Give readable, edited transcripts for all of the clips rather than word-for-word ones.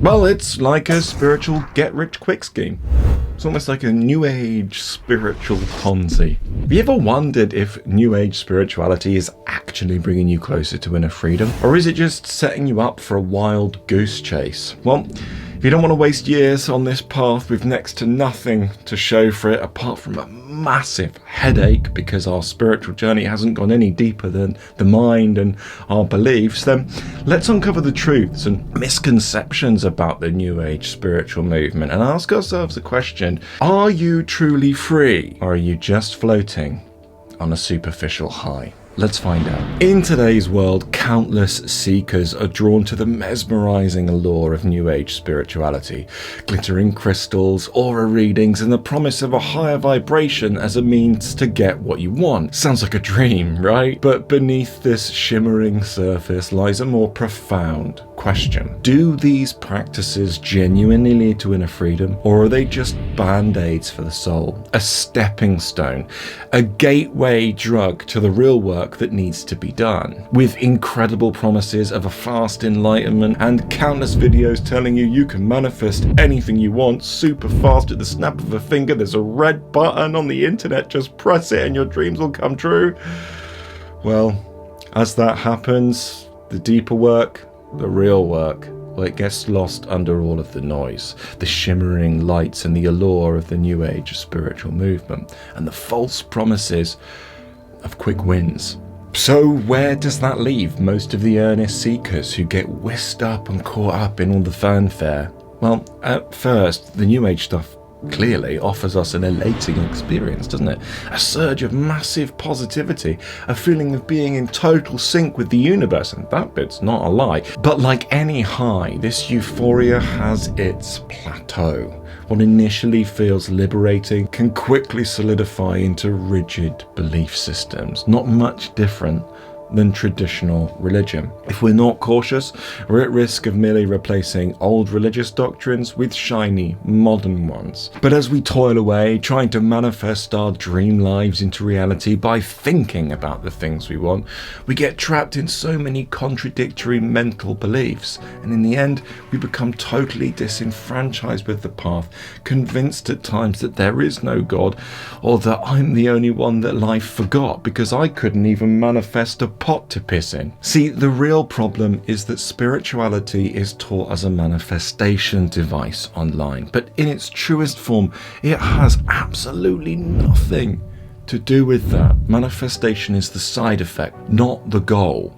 Well, it's like a spiritual get-rich-quick scheme. It's almost like a New Age spiritual Ponzi. Have you ever wondered if New Age spirituality is actually bringing you closer to inner freedom? Or is it just setting you up for a wild goose chase? Well, if you don't want to waste years on this path with next to nothing to show for it apart from a massive headache because our spiritual journey hasn't gone any deeper than the mind and our beliefs, then let's uncover the truths and misconceptions about the New Age spiritual movement and ask ourselves the question, are you truly free, or are you just floating on a superficial high? Let's find out. In today's world, countless seekers are drawn to the mesmerizing allure of New Age spirituality. Glittering crystals, aura readings, and the promise of a higher vibration as a means to get what you want. Sounds like a dream, right? But beneath this shimmering surface lies a more profound question. Do these practices genuinely lead to inner freedom, or are they just band-aids for the soul? A stepping stone, a gateway drug to the real work that needs to be done, with incredible promises of a fast enlightenment and countless videos telling you can manifest anything you want super fast at the snap of a finger. There's a red button on the internet, just press it and your dreams will come true. Well, as that happens, the deeper work, the real work, well, it gets lost under all of the noise, the shimmering lights and the allure of the New Age spiritual movement, and the false promises of quick wins. So where does that leave most of the earnest seekers who get whisked up and caught up in all the fanfare? Well, at first, the New Age stuff clearly offers us an elating experience, doesn't it? A surge of massive positivity, a feeling of being in total sync with the universe, and that bit's not a lie. But like any high, this euphoria has its plateau. What initially feels liberating can quickly solidify into rigid belief systems, not much different than traditional religion. If we're not cautious, we're at risk of merely replacing old religious doctrines with shiny, modern ones. But as we toil away, trying to manifest our dream lives into reality by thinking about the things we want, we get trapped in so many contradictory mental beliefs, and in the end, we become totally disenfranchised with the path, convinced at times that there is no God, or that I'm the only one that life forgot because I couldn't even manifest a pot to piss in. See, the real problem is that spirituality is taught as a manifestation device online, but in its truest form, it has absolutely nothing to do with that. Manifestation is the side effect, not the goal.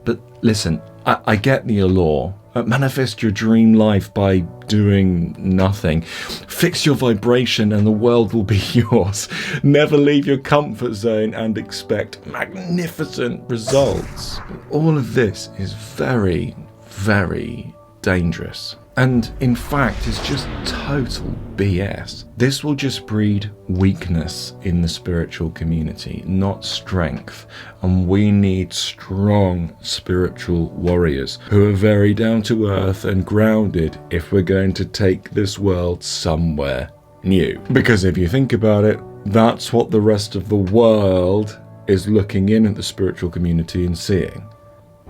But listen, I get the allure. Manifest your dream life by doing nothing. Fix your vibration and the world will be yours. Never leave your comfort zone and expect magnificent results. All of this is very, very dangerous. And in fact, it's just total BS. This will just breed weakness in the spiritual community, not strength. And we need strong spiritual warriors who are very down to earth and grounded if we're going to take this world somewhere new. Because if you think about it, that's what the rest of the world is looking in at the spiritual community and seeing.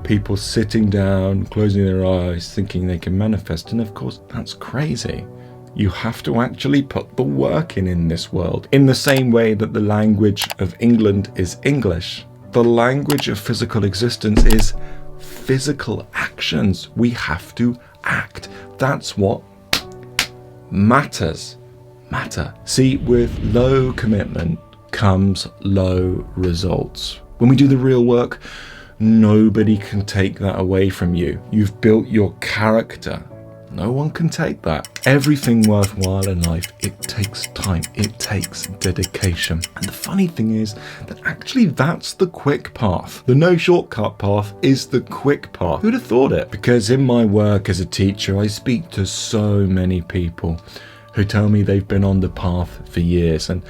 People sitting down, closing their eyes, thinking they can manifest. And of course, that's crazy. You have to actually put the work in this world. In the same way that the language of England is English, the language of physical existence is physical actions. We have to act. That's what matters. See, with low commitment comes low results. When we do the real work, nobody can take that away from you. You've built your character. No one can take that. Everything worthwhile in life, it takes time. It takes dedication. And the funny thing is that actually that's the quick path. The no shortcut path is the quick path. Who'd have thought it? Because in my work as a teacher, I speak to so many people who tell me they've been on the path for years. And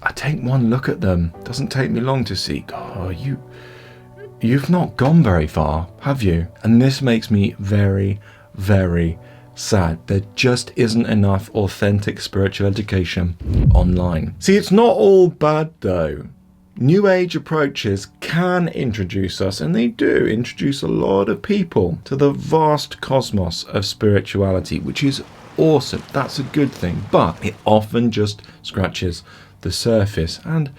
I take one look at them. It doesn't take me long to see, oh, you've not gone very far, have you? And this makes me very, very sad. There just isn't enough authentic spiritual education online. See, it's not all bad though. New Age approaches can introduce us, and they do introduce a lot of people to the vast cosmos of spirituality, which is awesome. That's a good thing, but it often just scratches the surface, and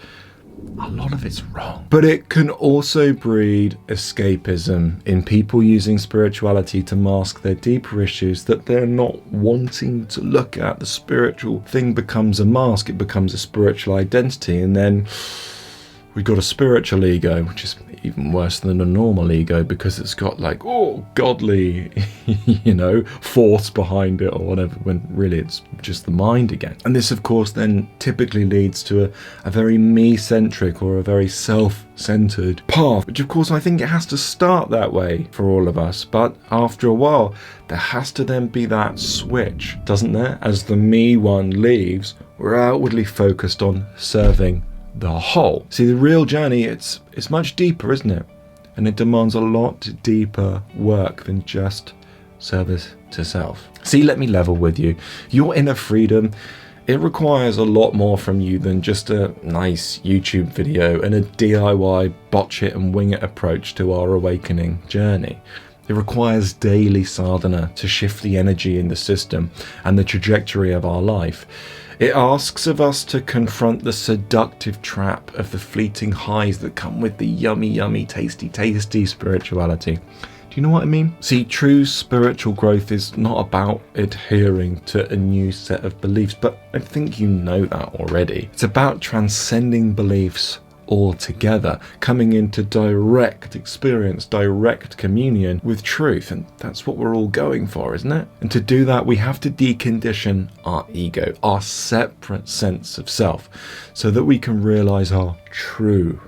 a lot of it's wrong. But it can also breed escapism in people using spirituality to mask their deeper issues that they're not wanting to look at. The spiritual thing becomes a mask, it becomes a spiritual identity, and then we've got a spiritual ego, which is even worse than a normal ego because it's got like, godly, force behind it or whatever, when really it's just the mind again. And this, of course, then typically leads to a very me-centric or a very self-centered path, which of course I think it has to start that way for all of us. But after a while, there has to then be that switch, doesn't there? As the me one leaves, we're outwardly focused on serving the whole. See, the real journey, it's much deeper, isn't it? And it demands a lot deeper work than just service to self. See, let me level with you. Your inner freedom, it requires a lot more from you than just a nice YouTube video and a DIY botch it and wing it approach to our awakening journey. It requires daily sadhana to shift the energy in the system and the trajectory of our life. It asks of us to confront the seductive trap of the fleeting highs that come with the yummy, tasty spirituality. Do you know what I mean? See, true spiritual growth is not about adhering to a new set of beliefs, but I think you know that already. It's about transcending beliefs altogether, coming into direct experience, direct communion with truth, and that's what we're all going for, isn't it? And to do that, we have to decondition our ego, our separate sense of self, so that we can realize our true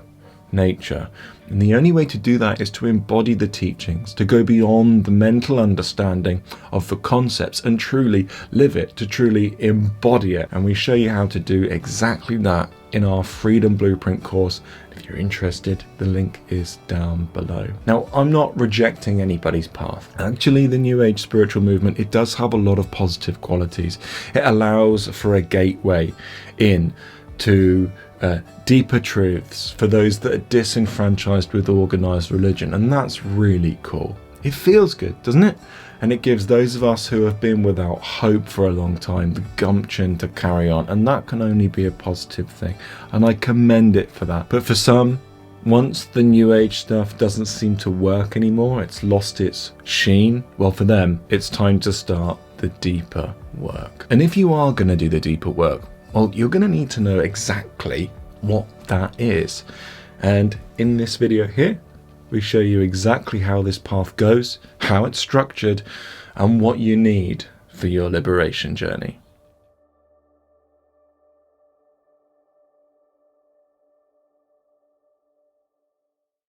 nature. And the only way to do that is to embody the teachings, to go beyond the mental understanding of the concepts and truly live it, to truly embody it. And we show you how to do exactly that in our Freedom Blueprint course. If you're interested, the link is down below. Now, I'm not rejecting anybody's path. Actually, the New Age spiritual movement, it does have a lot of positive qualities. It allows for a gateway in to deeper truths for those that are disenfranchised with organized religion, and that's really cool. It feels good, doesn't it? And it gives those of us who have been without hope for a long time the gumption to carry on, and that can only be a positive thing, and I commend it for that. But for some, once the New Age stuff doesn't seem to work anymore, it's lost its sheen, well, for them it's time to start the deeper work. And if you are going to do the deeper work, well, you're going to need to know exactly what that is. And in this video here, we show you exactly how this path goes, how it's structured, and what you need for your liberation journey.